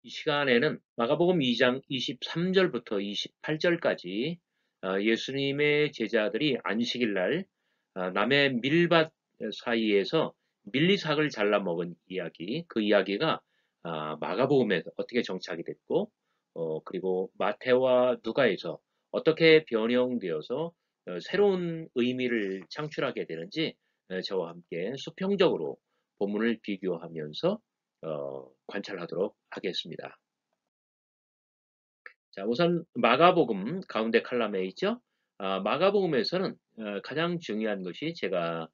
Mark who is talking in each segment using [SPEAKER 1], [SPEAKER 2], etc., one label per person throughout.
[SPEAKER 1] 이 시간에는 마가복음 2장 23절부터 28절까지 예수님의 제자들이 안식일 날 남의 밀밭 사이에서 밀리삭을 잘라 먹은 이야기, 그 이야기가 마가복음에 어떻게 정착이 됐고, 그리고 마태와 누가에서 어떻게 변형되어서 새로운 의미를 창출하게 되는지 저와 함께 수평적으로 본문을 비교하면서 관찰하도록 하겠습니다. 자, 우선 마가복음 가운데 칼럼에 있죠. 마가복음에서는 가장 중요한 것이 제가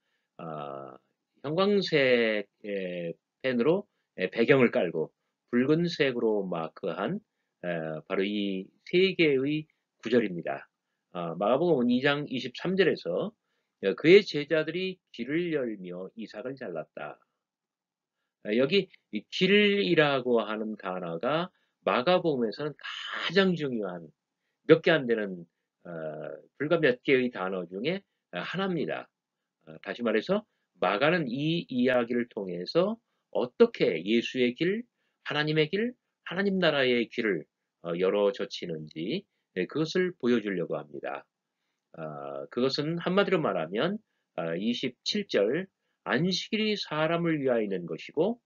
[SPEAKER 1] 형광색의 펜으로 배경을 깔고 붉은색으로 마크한 바로 이 세 개의 구절입니다. 마가복음 2장 23절에서 그의 제자들이 길을 열며 이삭을 잘랐다. 여기 이 길이라고 하는 단어가 마가복음에서는 가장 중요한 몇 개 안 되는 불과 몇 개의 단어 중에 하나입니다. 다시 말해서 마가는 이 이야기를 통해서 어떻게 예수의 길, 하나님의 길, 하나님 나라의 길을 열어 젖히는지 그것을 보여주려고 합니다. 그것은 한마디로 말하면 27절 안식일이 사람을 위하여 있는 것이고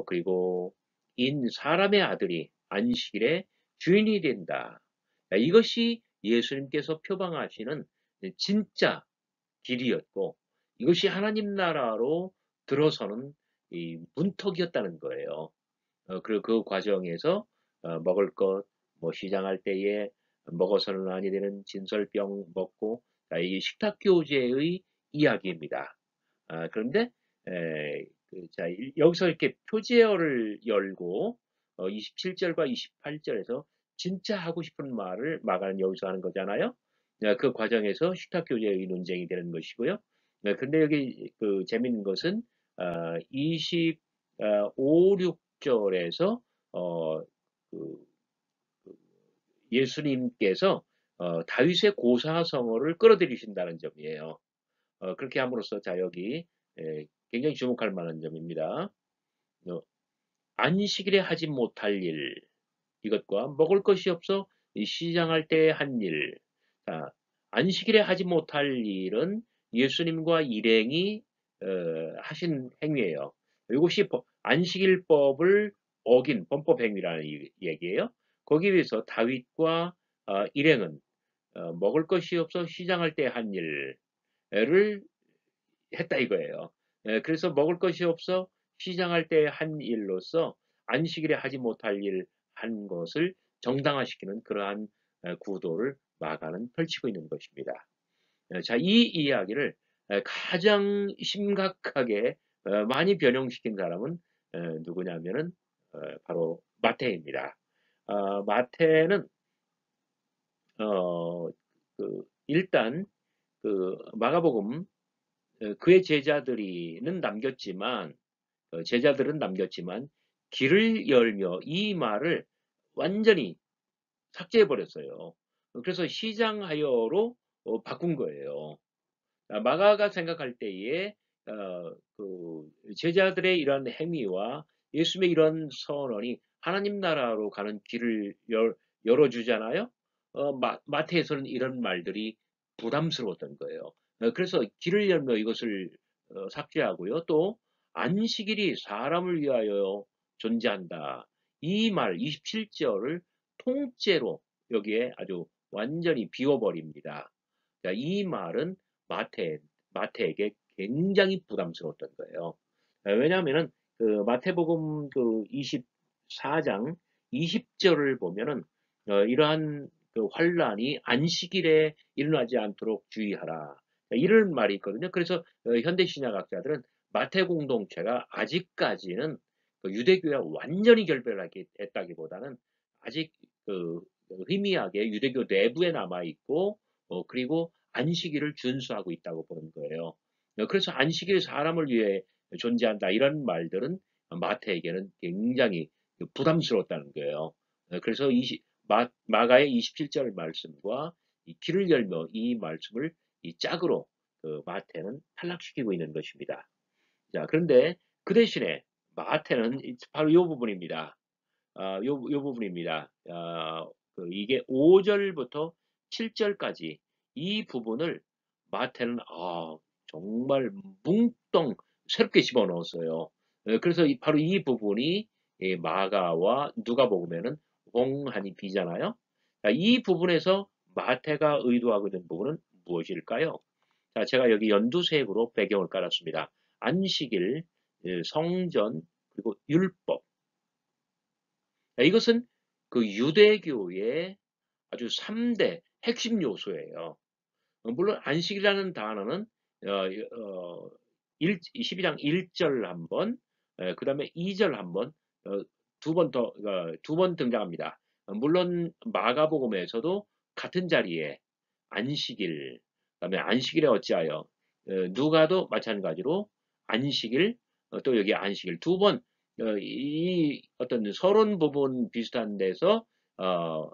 [SPEAKER 1] 그리고 인 사람의 아들이 안식일의 주인이 된다. 이것이 예수님께서 표방하시는 진짜 길이었고 이것이 하나님 나라로 들어서는 이 문턱이었다는 거예요. 그리고 그 과정에서 먹을 것, 뭐 시장할 때에 먹어서는 아니 되는 진설병 먹고 이 식탁 교제의 이야기입니다. 그런데 자, 여기서 이렇게 표제어를 열고 27절과 28절에서 진짜 하고 싶은 말을 마가는 여기서 하는 거잖아요. 그 과정에서 식탁 교제의 논쟁이 되는 것이고요. 근데 여기 그 재밌는 것은 25, 6절에서 그 예수님께서 다윗의 고사성어를 끌어들이신다는 점이에요. 그렇게 함으로써 자 여기 굉장히 주목할 만한 점입니다. 어, 안식일에 하지 못할 일 이것과 먹을 것이 없어 시장할 때 한 일. 자, 안식일에 하지 못할 일은 예수님과 일행이 하신 행위예요. 이것이 안식일법을 어긴 범법 행위라는 얘기예요. 거기 위해서 다윗과 일행은 먹을 것이 없어 시장할 때 한 일을 했다 이거예요. 그래서 먹을 것이 없어 시장할 때 한 일로서 안식일에 하지 못할 일 한 것을 정당화시키는 그러한 구도를 마가는 펼치고 있는 것입니다. 자, 이 이야기를 가장 심각하게 많이 변형시킨 사람은 누구냐면은 바로 마태입니다. 마태는 일단 그 마가복음 그의 제자들은 남겼지만 길을 열며 이 말을 완전히 삭제해 버렸어요. 그래서 시장하여로 바꾼 거예요. 마가가 생각할 때에 그 제자들의 이런 행위와 예수님의 이런 선언이 하나님 나라로 가는 길을 열어주잖아요. 마태에서는 이런 말들이 부담스러웠던 거예요. 그래서 길을 열며 이것을 삭제하고요. 또 안식일이 사람을 위하여 존재한다. 이 말 27절을 통째로 여기에 아주 완전히 비워버립니다. 자, 이 말은 마태, 마태에게 굉장히 부담스러웠던 거예요. 왜냐하면은 그 마태복음 그 24장 20절을 보면은 이러한 그 환란이 안식일에 일어나지 않도록 주의하라. 이런 말이 있거든요. 그래서 현대 신약학자들은 마태 공동체가 아직까지는 그 유대교와 완전히 결별했다기보다는 아직 그 희미하게 유대교 내부에 남아 있고 그리고 안식일을 준수하고 있다고 보는 거예요. 그래서 안식일 사람을 위해 존재한다 이런 말들은 마태에게는 굉장히 부담스러웠다는 거예요. 그래서 마가의 27절 말씀과 이 길을 열며 이 말씀을 이 짝으로 그 마태는 탈락시키고 있는 것입니다. 자, 그런데 그 대신에 마태는 바로 이 부분입니다. 요 부분입니다. 이게 5절부터 7절까지 이 부분을 마태는 정말 뭉뚱 새롭게 집어넣었어요. 그래서 바로 이 부분이 마가와 누가복음에는 엉하니 비잖아요. 자, 이 부분에서 마태가 의도하고 있는 부분은 무엇일까요? 자, 제가 여기 연두색으로 배경을 깔았습니다. 안식일, 성전, 그리고 율법. 자, 이것은 그 유대교의 아주 3대 핵심 요소예요. 물론 안식이라는 단어는 어, 어, 12장 1절 한 번, 그 다음에 2절 한 번, 두 번 등장합니다. 물론 마가복음에서도 같은 자리에 안식일, 그다음에 안식일에 어찌하여 누가도 마찬가지로 안식일, 또 여기 안식일 두 번, 이 어떤 서론 부분 비슷한 데서 어,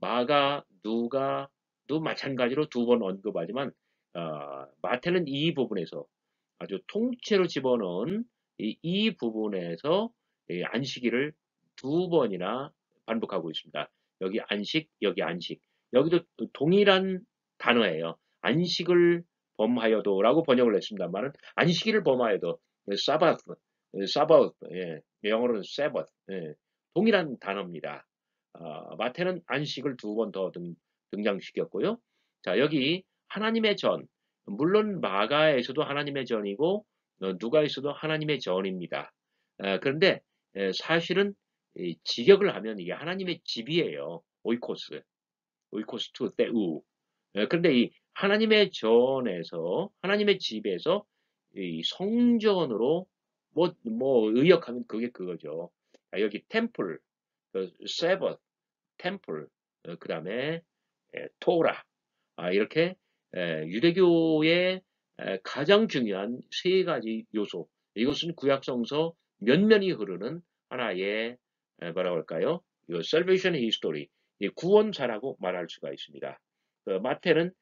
[SPEAKER 1] 마가, 누가도 마찬가지로 두 번 언급하지만 마태는 이 부분에서 아주 통째로 집어넣은 이 부분에서 이 안식일을 두 번이나 반복하고 있습니다. 여기 안식, 여기 안식. 여기도 동일한 단어예요. 안식을 범하여도라고 번역을 했습니다만은 안식일을 범하여도 사바스, 사바스, 예, 영어로는 세버스, 예, 동일한 단어입니다. 마태는 안식을 두 번 더 등장시켰고요. 자, 여기 하나님의 전, 물론 마가에서도 하나님의 전이고 누가에서도 하나님의 전입니다. 그런데 사실은 직역을 하면 이게 하나님의 집이에요. 오이코스, 오이코스 투 테우. 그런데 이 하나님의 전에서 하나님의 집에서 이 성전으로 뭐 의역하면 그게 그거죠. 여기 템플, 세벗, 템플, 그 다음에 토라, 이렇게 유대교의 가장 중요한 세 가지 요소. 이것은 구약성서 면면이 흐르는 하나의 뭐라고 할까요? 이 salvation history, 구원사라고 말할 수가 있습니다. 마태는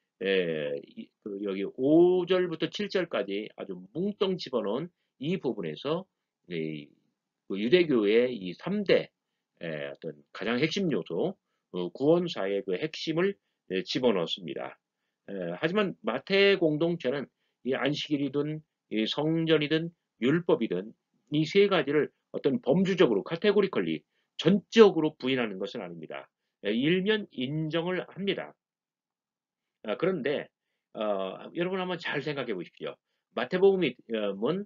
[SPEAKER 1] 여기 5절부터 7절까지 아주 뭉뚱 집어넣은 이 부분에서 그 유대교의 이 3대 어떤 가장 핵심 요소, 구원사의 그 핵심을 집어넣습니다. 하지만 마태 공동체는 이 안식일이든 이 성전이든 율법이든 이 세 가지를 어떤 범주적으로 카테고리컬리 전적으로 부인하는 것은 아닙니다. 일면 인정을 합니다. 그런데 여러분 한번 잘 생각해 보십시오. 마태복음은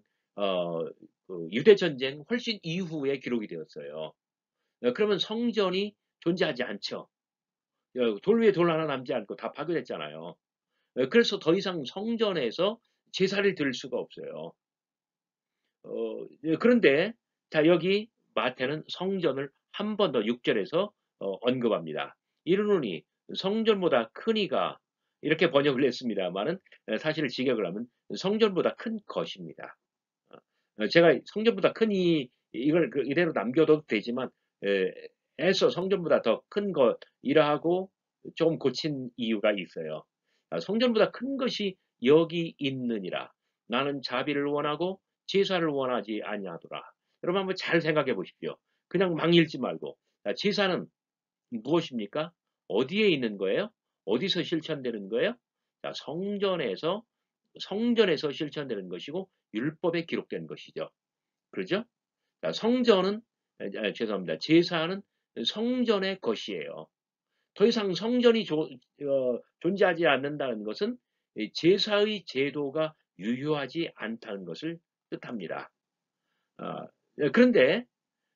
[SPEAKER 1] 그 유대 전쟁 훨씬 이후에 기록이 되었어요. 그러면 성전이 존재하지 않죠. 돌 위에 돌 하나 남지 않고 다 파괴됐잖아요. 그래서 더 이상 성전에서 제사를 드릴 수가 없어요. 그런데 자, 여기 마태는 성전을 한 번 더 6절에서 언급합니다. 이르노니 성전보다 크니가, 이렇게 번역을 했습니다만은 사실 직역을 하면 성전보다 큰 것입니다. 제가 성전보다 크니 이걸 이대로 남겨도 되지만 애써 성전보다 더 큰 것이라 하고 좀 고친 이유가 있어요. 성전보다 큰 것이 여기 있느니라. 나는 자비를 원하고 제사를 원하지 아니하더라. 여러분 한번 잘 생각해 보십시오. 그냥 막 읽지 말고. 제사는 무엇입니까? 어디에 있는 거예요? 어디서 실천되는 거예요? 자, 성전에서 실천되는 것이고 율법에 기록된 것이죠. 그렇죠? 자, 죄송합니다. 제사는 성전의 것이에요. 더 이상 성전이 존재하지 않는다는 것은 제사의 제도가 유효하지 않다는 것을 뜻합니다. 그런데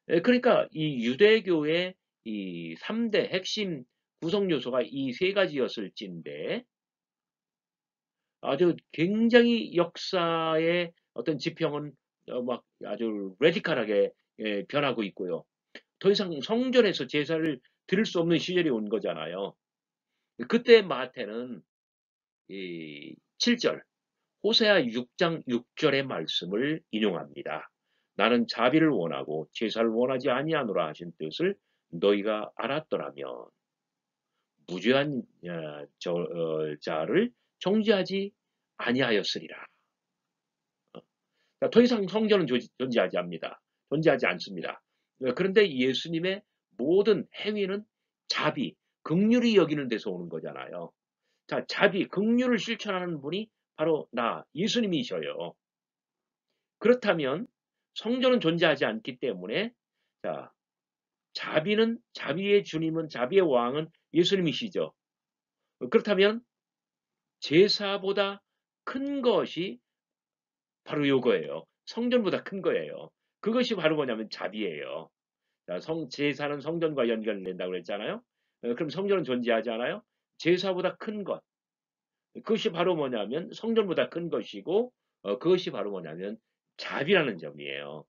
[SPEAKER 1] 그러니까 이 유대교의 이 3대 핵심 구성 요소가 이 세 가지였을진데 아주 굉장히 역사의 어떤 지평은 막 아주 레디컬하게 변하고 있고요. 더 이상 성전에서 제사를 드릴 수 없는 시절이 온 거잖아요. 그때 마태는 이 7절, 호세아 6장 6절의 말씀을 인용합니다. 나는 자비를 원하고 제사를 원하지 아니하노라 하신 뜻을 너희가 알았더라면 무죄한 자를 정죄하지 아니하였으리라. 더 이상 성전은 존재하지 않습니다. 그런데 예수님의 모든 행위는 자비, 긍휼히 여기는 데서 오는 거잖아요. 자, 자비, 긍휼을 실천하는 분이 바로 예수님이셔요. 그렇다면 성전은 존재하지 않기 때문에 자, 자비의 주님은 자비의 왕은 예수님이시죠. 그렇다면 제사보다 큰 것이 바로 요거예요. 성전보다 큰 거예요. 그것이 바로 뭐냐면 자비예요. 자, 제사는 성전과 연결된다고 그랬잖아요. 그럼 성전은 존재하지 않아요? 제사보다 큰 것. 그것이 바로 뭐냐면 성전보다 큰 것이고 그것이 바로 뭐냐면 자비라는 점이에요.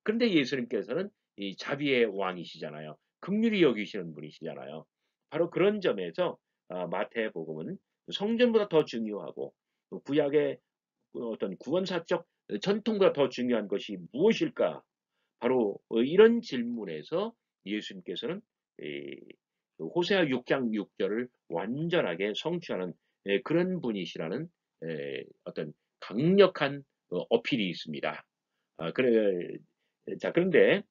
[SPEAKER 1] 그런데 예수님께서는 이 자비의 왕이시잖아요. 긍휼히 여기시는 분이시잖아요. 바로 그런 점에서 마태복음은 성전보다 더 중요하고 구약의 어떤 구원사적 전통보다 더 중요한 것이 무엇일까? 바로 이런 질문에서 예수님께서는 그 호세아 6장 6절을 완전하게 성취하는 그런 분이시라는 어떤 강력한 어필이 있습니다. 그래, 자, 그런데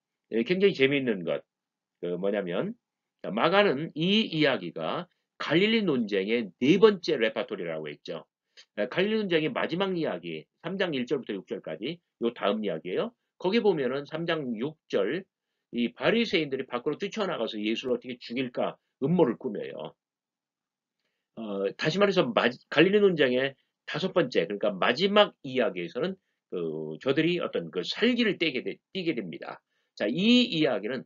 [SPEAKER 1] 굉장히 재미있는 것, 뭐냐면, 마가는 이 이야기가 갈릴리 논쟁의 네 번째 레파토리라고 했죠. 갈릴리 논쟁의 마지막 이야기, 3장 1절부터 6절까지, 요 다음 이야기예요. 거기 보면은 3장 6절, 이 바리새인들이 밖으로 뛰쳐나가서 예수를 어떻게 죽일까 음모를 꾸며요. 다시 말해서 갈릴리 논쟁의 다섯 번째, 그러니까 마지막 이야기에서는 저들이 어떤 그 살기를 띠게 됩니다. 자, 이 이야기는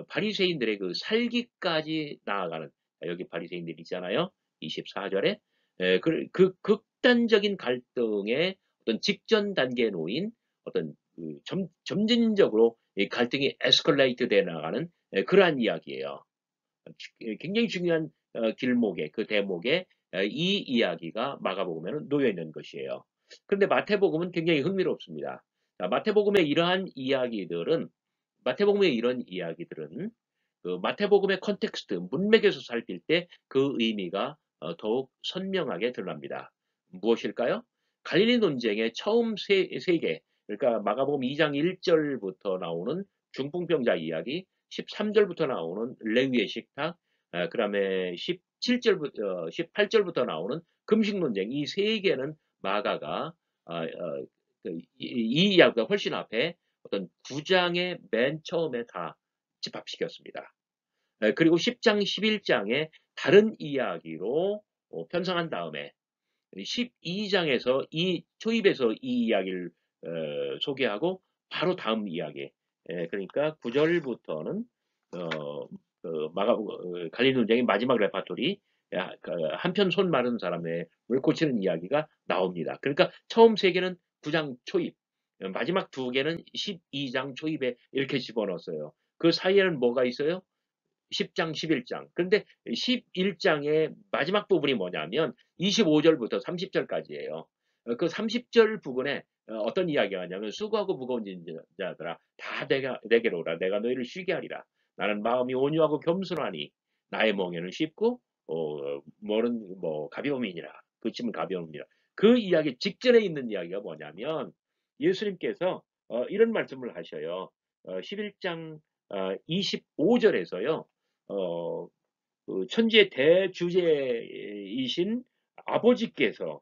[SPEAKER 1] 바리새인들의 그 살기까지 나아가는 여기 바리새인들이 있잖아요. 24절에 그 극단적인 갈등의 어떤 직전 단계에 놓인 어떤 점진적으로 이 갈등이 에스컬레이트 돼 나가는 그러한 이야기예요. 굉장히 중요한 길목에 그 대목에 이 이야기가 마가복음에는 놓여 있는 것이에요. 그런데 마태복음은 굉장히 흥미롭습니다. 자, 마태복음의 이런 이야기들은 그 마태복음의 컨텍스트 문맥에서 살필 때 그 의미가 더욱 선명하게 드러납니다. 무엇일까요? 갈릴리 논쟁의 처음 세 개, 그러니까 마가복음 2장 1절부터 나오는 중풍병자 이야기, 13절부터 나오는 레위의 식탁, 그다음에 17절부터 18절부터 나오는 금식 논쟁, 이 세 개는 마가가 이 이야기가 훨씬 앞에 어떤 9장의 맨 처음에 다 집합시켰습니다. 그리고 10장, 11장에 다른 이야기로 편성한 다음에 12장에서 초입에서 이 이야기를 소개하고 바로 다음 이야기. 그러니까 9절부터는 갈릴리 논쟁의 마지막 레파토리, 한편 손 마른 사람의 물 고치는 이야기가 나옵니다. 그러니까 처음 세 개는 9장 초입, 마지막 두 개는 12장 초입에 이렇게 집어넣었어요. 그 사이에는 뭐가 있어요? 10장, 11장. 그런데 11장의 마지막 부분이 뭐냐면 25절부터 30절까지예요. 그 30절 부분에 어떤 이야기가 하냐면 수고하고 무거운 자들아 다 내게로 오라. 내가 너희를 쉬게 하리라. 나는 마음이 온유하고 겸손하니 나의 멍에는 쉽고 뭐는 뭐 가벼움이니라. 그 짐은 가벼움이니라. 그 이야기 직전에 있는 이야기가 뭐냐면 예수님께서 이런 말씀을 하셔요. 11장 25절에서요. 어, 그 천지의 대주제이신 아버지께서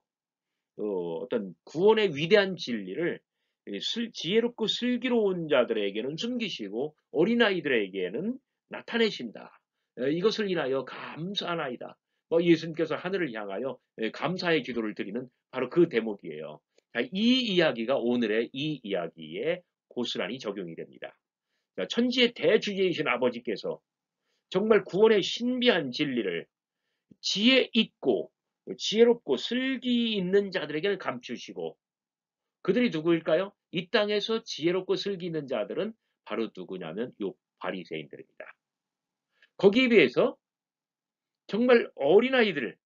[SPEAKER 1] 어떤 구원의 위대한 진리를 지혜롭고 슬기로운 자들에게는 숨기시고 어린아이들에게는 나타내신다. 이것을 인하여 감사하나이다. 예수님께서 하늘을 향하여 감사의 기도를 드리는 바로 그 대목이에요. 자, 이 이야기가 오늘의 이 이야기에 고스란히 적용이 됩니다. 자, 천지의 대주제이신 아버지께서 정말 구원의 신비한 진리를 지혜 있고 지혜롭고 슬기 있는 자들에게는 감추시고 그들이 누구일까요? 이 땅에서 지혜롭고 슬기 있는 자들은 바로 누구냐면 요 바리새인들입니다. 거기에 비해서 정말 어린아이들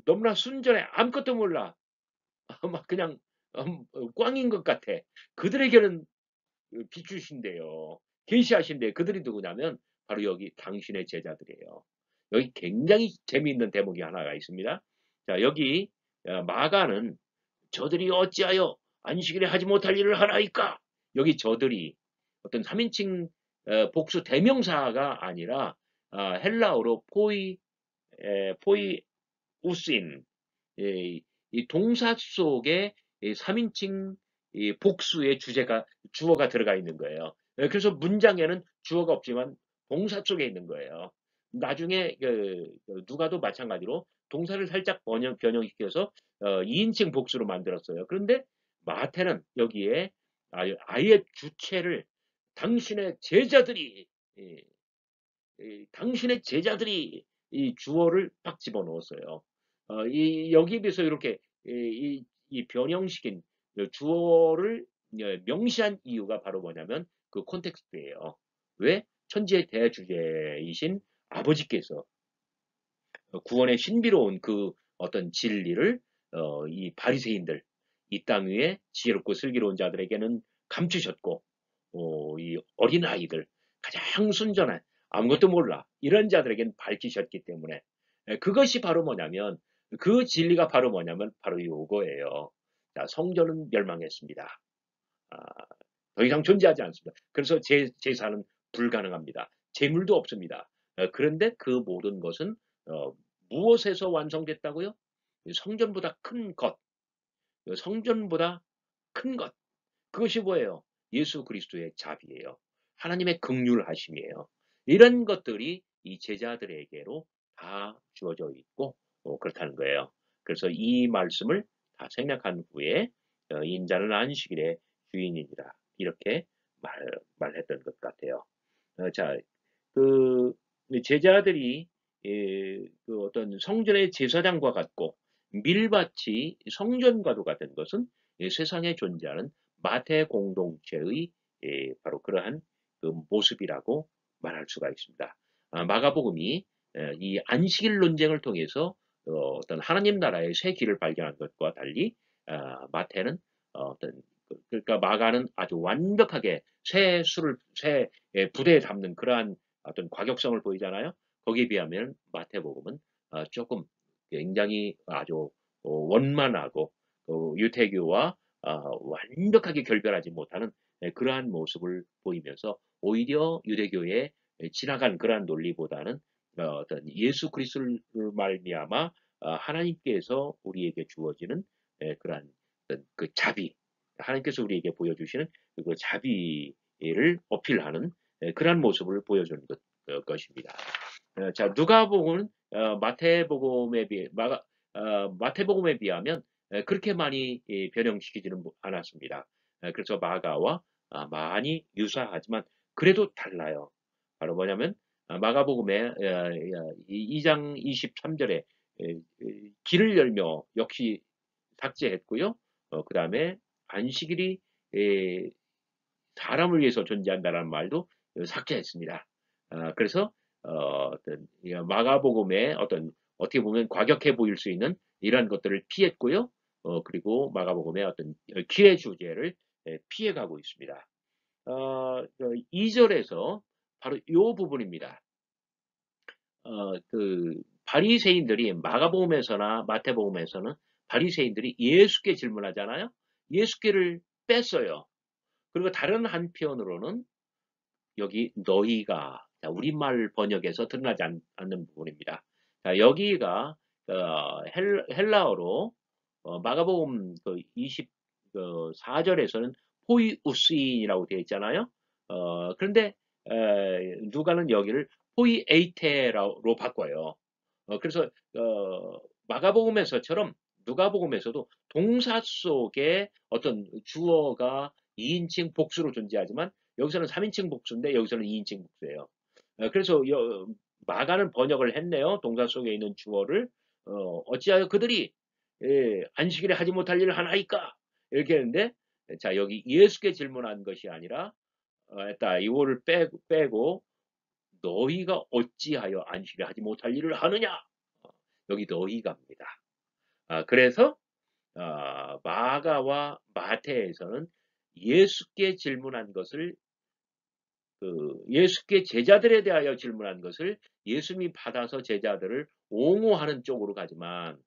[SPEAKER 1] 너무나 순전해 아무것도 몰라 막 그냥 꽝인 것 같아. 그들에게는 비추신대요. 계시하신대. 그들이 누구냐면 바로 여기 당신의 제자들이에요. 여기 굉장히 재미있는 대목이 하나가 있습니다. 자, 여기 마가는 저들이 어찌하여 안식일에 하지 못할 일을 하나이까? 여기 저들이 어떤 3인칭 복수 대명사가 아니라 헬라어로 포이우스인, 이 동사 속에 3인칭 복수의 주어가 들어가 있는 거예요. 그래서 문장에는 주어가 없지만 동사 속에 있는 거예요. 나중에 누가도 마찬가지로 동사를 살짝 변형시켜서 2인칭 복수로 만들었어요. 그런데 마태는 여기에 아예 주체를 당신의 제자들이 예, 당신의 제자들이 이 주어를 딱 집어넣었어요. 여기에 비해서 이렇게 이 변형시킨 주어를 명시한 이유가 바로 뭐냐면 그 콘텍스트예요. 왜? 천지의 대주제이신 아버지께서 구원의 신비로운 그 어떤 진리를 이 바리새인들, 이 땅 위에 지혜롭고 슬기로운 자들에게는 감추셨고, 이 어린 아이들, 가장 순전한 아무것도 몰라 이런 자들에게는 밝히셨기 때문에 그것이 바로 뭐냐면 그 진리가 바로 뭐냐면 바로 요거예요. 자, 성전은 멸망했습니다. 아, 더 이상 존재하지 않습니다. 그래서 제사는 불가능합니다. 재물도 없습니다. 그런데 그 모든 것은 어, 무엇에서 완성됐다고요? 성전보다 큰 것, 성전보다 큰 것. 그것이 뭐예요? 예수 그리스도의 자비예요. 하나님의 긍휼하심이에요. 이런 것들이 이 제자들에게로 다 주어져 있고 그렇다는 거예요. 그래서 이 말씀을 다 생략한 후에 인자는 안식일의 주인이니라 이렇게 말했던 것 같아요. 자, 그 제자들이 그 어떤 성전의 제사장과 같고 밀밭이 성전과도 같은 것은 세상에 존재하는 마태 공동체의 바로 그러한 그 모습이라고 말할 수가 있습니다. 마가복음이 이 안식일 논쟁을 통해서 어떤 하나님 나라의 새 길을 발견한 것과 달리 마태는 어떤 그러니까 마가는 아주 완벽하게 새 부대에 담는 그러한 어떤 과격성을 보이잖아요. 거기에 비하면 마태복음은 조금 굉장히 아주 원만하고 유태교와 완벽하게 결별하지 못하는 그러한 모습을 보이면서 오히려 유대교에 지나간 그러한 논리보다는 어떤 예수 그리스도를 말미암아 하나님께서 우리에게 주어지는 그러한 어떤 그 자비, 하나님께서 우리에게 보여주시는 그 자비를 어필하는 그러한 모습을 보여주는 것입니다. 자, 누가복음은 마태복음에 비하면 그렇게 많이 변형시키지는 않았습니다. 그래서 마가와 많이 유사하지만 그래도 달라요. 바로 뭐냐면 마가복음의 2장 23절에 길을 열며 역시 삭제했고요. 그 다음에 안식일이 사람을 위해서 존재한다는 말도 삭제했습니다. 그래서 어떤 마가복음의 어떤 어떻게 보면 과격해 보일 수 있는 이러한 것들을 피했고요. 그리고 마가복음의 어떤 기회 주제를 피해가고 있습니다. 2절에서 바로 이 부분입니다. 그 바리새인들이 마가복음에서나 마태복음에서는 바리새인들이 예수께 질문하잖아요. 예수께를 뺐어요. 그리고 다른 한편으로는 여기 너희가 우리말 번역에서 드러나지 않는 부분입니다. 자, 여기가 헬라어로 마가복음 그 24절에서는 포이우스인이라고 되어 있잖아요. 그런데 누가는 여기를 포이에이테로 바꿔요. 그래서 마가복음에서처럼 누가복음에서도 동사 속에 어떤 주어가 2인칭 복수로 존재하지만 여기서는 3인칭 복수인데 여기서는 2인칭 복수예요. 그래서 마가는 번역을 했네요. 동사 속에 있는 주어를 어찌하여 그들이 안식일에 하지 못할 일을 하나이까 이렇게 했는데 자 여기 예수께 질문한 것이 아니라 이거를 빼고 너희가 어찌하여 안식일에 하지 못할 일을 하느냐 여기 너희가입니다. 그래서 마가와 마태에서는 예수께 질문한 것을 예수께 제자들에 대하여 질문한 것을 예수님이 받아서 제자들을 옹호하는 쪽으로 가지만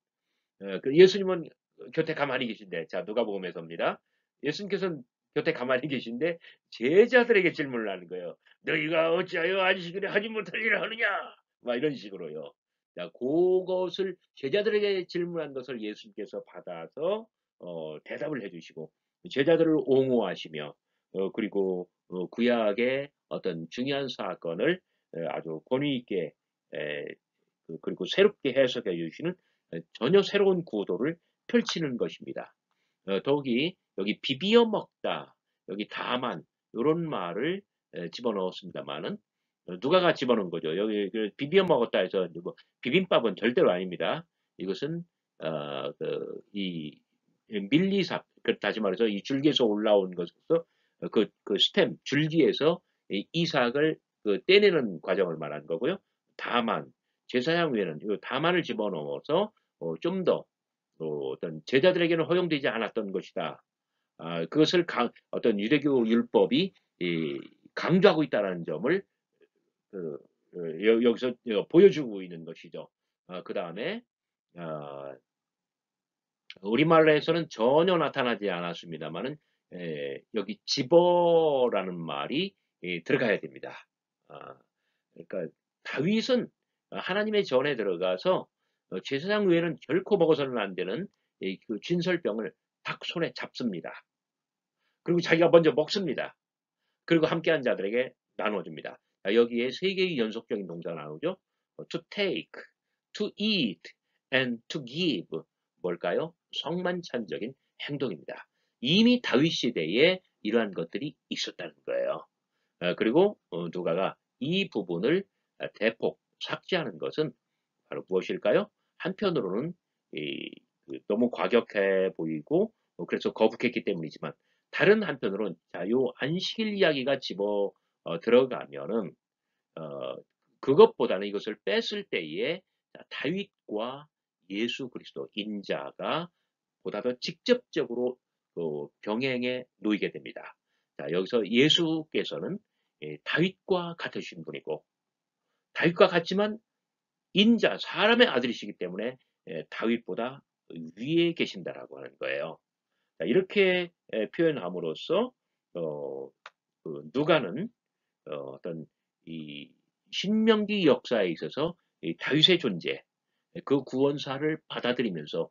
[SPEAKER 1] 그 예수님은 곁에 가만히 계신데 자 누가복음에서입니다. 예수님께서는 곁에 가만히 계신데 제자들에게 질문을 하는 거예요. "너희가 어찌하여 안식일에 하지 못할 일을 하느냐?" 막 이런 식으로요. 자 고것을 제자들에게 질문한 것을 예수님께서 받아서 대답을 해 주시고 제자들을 옹호하시며 그리고 구약의 어떤 중요한 사건을 아주 권위 있게 에 그리고 새롭게 해석해 주시는 전혀 새로운 구도를 펼치는 것입니다. 더욱이 여기 비비어 먹다, 여기 다만 요런 말을 집어넣었습니다마는 누가가 집어넣은 거죠. 여기 그 비비어 먹었다 해서 이제 뭐 비빔밥은 절대로 아닙니다. 이것은 이 밀리삽 다시 말해서 이 줄기에서 올라온 것에서 그 스템 줄기에서 이 이삭을 떼내는 과정을 말하는 거고요. 다만 제사장 외에는 이 다만을 집어넣어서 좀 더 어떤 제자들에게는 허용되지 않았던 것이다. 그것을 어떤 유대교 율법이 강조하고 있다는 점을 그, 여기서 보여주고 있는 것이죠. 그 다음에 어, 우리말에서는 전혀 나타나지 않았습니다만은 여기 집어라는 말이 들어가야 됩니다. 아, 그러니까 다윗은 하나님의 전에 들어가서 제사장 외에는 결코 먹어서는 안 되는 그 진설병을 딱 손에 잡습니다. 그리고 자기가 먼저 먹습니다. 그리고 함께한 자들에게 나눠줍니다. 여기에 세 개의 연속적인 동사가 나오죠. to take, to eat, and to give. 뭘까요? 성만찬적인 행동입니다. 이미 다윗 시대에 이러한 것들이 있었다는 거예요. 그리고 누가가 이 부분을 대폭 삭제하는 것은 바로 무엇일까요? 한편으로는 너무 과격해 보이고 그래서 거북했기 때문이지만 다른 한편으로는 자, 요 안식일 이야기가 집어 들어가면은 어, 그것보다는 이것을 뺐을 때에 다윗과 예수 그리스도 인자가 보다 더 직접적으로 병행에 놓이게 됩니다. 자, 여기서 예수께서는 다윗과 같으신 분이고 다윗과 같지만 인자 사람의 아들이시기 때문에 다윗보다 위에 계신다라고 하는 거예요. 자, 이렇게 표현함으로써 어, 누가는 어떤 이 신명기 역사에 있어서 이 다윗의 존재, 그 구원사를 받아들이면서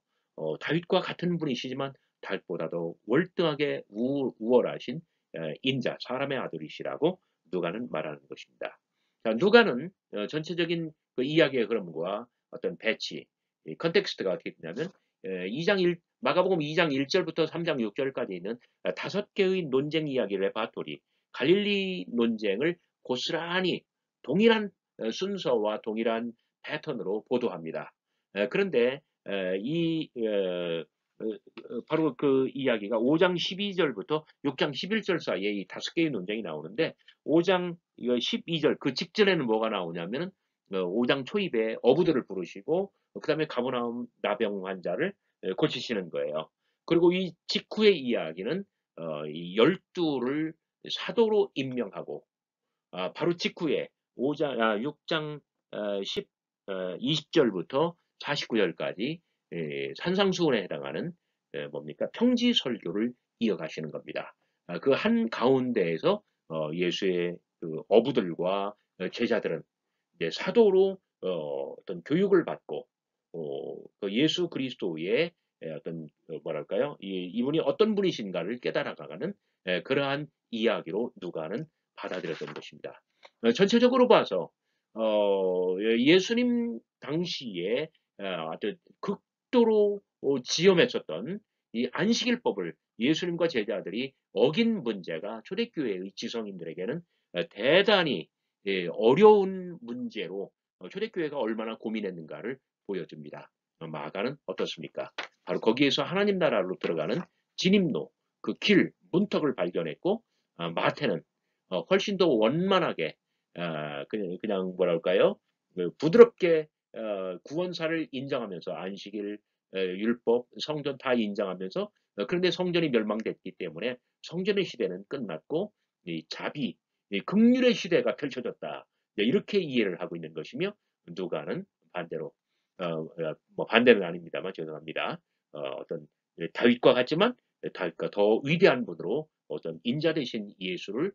[SPEAKER 1] 다윗과 같은 분이시지만 다윗보다도 월등하게 우월하신 인자, 사람의 아들이시라고 누가는 말하는 것입니다. 자, 누가는 전체적인 그 이야기의 흐름과 어떤 배치, 컨텍스트가 어떻게 되냐면 2장 1, 마가복음 2장 1절부터 3장 6절까지 있는 5개의 논쟁 이야기 레파토리, 갈릴리 논쟁을 고스란히 동일한 순서와 동일한 패턴으로 보도합니다. 그런데 이 바로 그 이야기가 5장 12절부터 6장 11절 사이에 이 5개의 논쟁이 나오는데 5장 12절 그 직전에는 뭐가 나오냐면 5장 초입에 어부들을 부르시고 그 다음에 가버나움 나병 환자를 고치시는 거예요. 그리고 이 직후의 이야기는 이 12를 사도로 임명하고 바로 직후에 6장 20절부터 49절까지 산상수훈에 해당하는 뭡니까? 평지 설교를 이어가시는 겁니다. 그 한 가운데에서 예수의 그 어부들과 제자들은 이제 사도로 어떤 교육을 받고 그 예수 그리스도의 어떤 뭐랄까요? 이분이 어떤 분이신가를 깨달아가는 그러한 이야기로 누가는 받아들였던 것입니다. 전체적으로 봐서 예수님 당시에 아주 극도로 지엄했었던 이 안식일법을 예수님과 제자들이 어긴 문제가 초대교회의 지성인들에게는 대단히 어려운 문제로 초대교회가 얼마나 고민했는가를 보여줍니다. 마가는 어떻습니까? 바로 거기에서 하나님 나라로 들어가는 진입로, 그 길, 문턱을 발견했고 마태는 훨씬 더 원만하게 그냥 뭐랄까요? 부드럽게 구원사를 인정하면서 안식일, 율법, 성전 다 인정하면서 그런데 성전이 멸망됐기 때문에 성전의 시대는 끝났고 이 자비, 이 긍휼의 시대가 펼쳐졌다. 이렇게 이해를 하고 있는 것이며 누가는 반대로 뭐 반대는 아닙니다만 죄송합니다. 어떤 다윗과 같지만 다윗과 더 위대한 분으로 어떤 인자 되신 예수를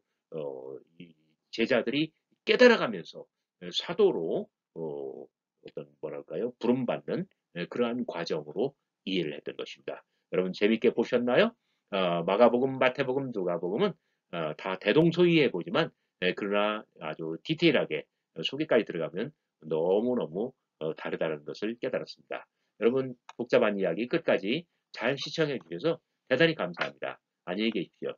[SPEAKER 1] 이 제자들이 깨달아가면서 사도로 어떤 뭐랄까요? 부름받는 그러한 과정으로 이해를 했던 것입니다. 여러분 재밌게 보셨나요? 마가복음, 마태복음, 누가복음은 다 대동소이해 보지만 그러나 아주 디테일하게 소개까지 들어가면 너무너무 다르다는 것을 깨달았습니다. 여러분 복잡한 이야기 끝까지 잘 시청해 주셔서 대단히 감사합니다. 안녕히 계십시오.